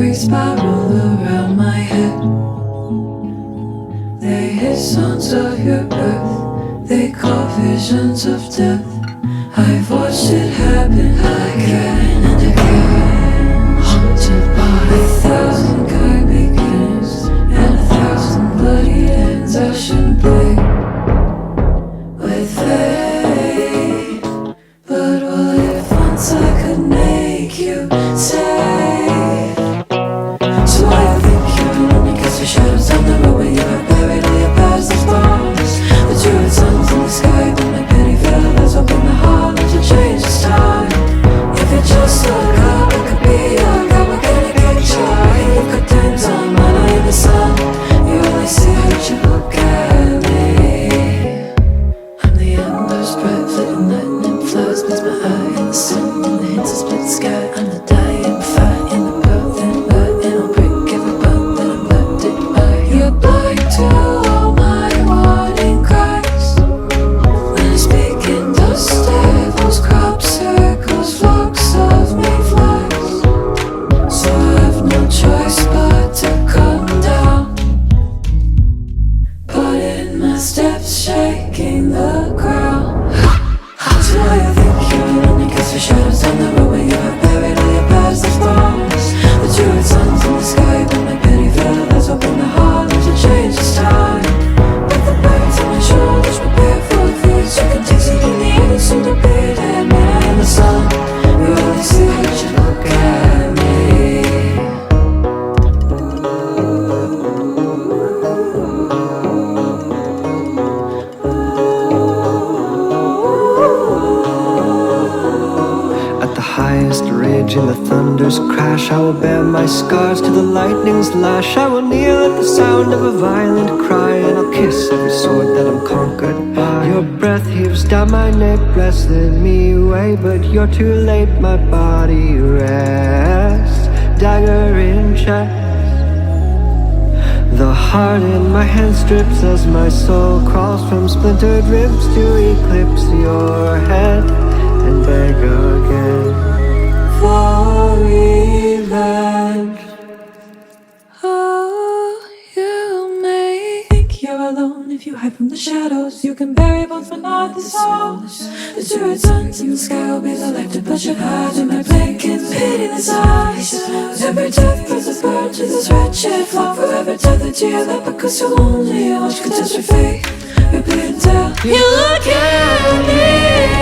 memories spiral around my head. They hear sounds of your birth, they call visions of death. I've watched it happen again and again, haunted by 1,000 kind beginnings and 1,000 bloody ends. I shouldn't play with fate, but what if once I could make you safe? So I think you're lonely cause your shadows down the road where you have buried all your past bones. But you had suns in the sky, but my pity fell. Let's open my heart, let you change this time. If you just look up, it could be your God, we're gonna get you. You've got times on my eye in the sun. You only see what you look at me. I'm the embers, bright flickering lightning flares, beats my eye in the sun, and the hints of split sky. I'm the dying fire in the birth and light, and I'll break every bone that I'm blinded by. You're blind to all my warning cries. When I speak in dust devils, crop circles, flocks of mayflies. So I have no choice but to come down, putting my steps, shaking the ground. So why I think you're lonely cause your shadows down the road where you have buried all your past bones. But you had suns in the sky, but my pity fell. Let's open the heart, let you change this time. With the birds on my shoulders, prepare for the fears. You can taste it in the air, and soon to be dead man in the sun. You only see what you look at me. At the highest ridge in the thunder's crash, I will bear my scars to the lightning's lash. I will kneel at the sound of a violent cry, and I'll kiss every sword that I'm conquered by. Your breath heaves down my neck, wrestling me away, but you're too late, my body rests, dagger in chest. The heart in my hand strips as my soul crawls from splintered ribs to eclipse your head and beg again For revenge. Oh, you may think you're alone if you hide from the shadows. You can bury bones but not the souls. The two suns in the sky will be the light to put your eyes in my blinking pitiless eyes. Every death puts a burn to this wretched flock, forever tethered to your lap because you're lonely. Watch catastrophe repeat until you look at me.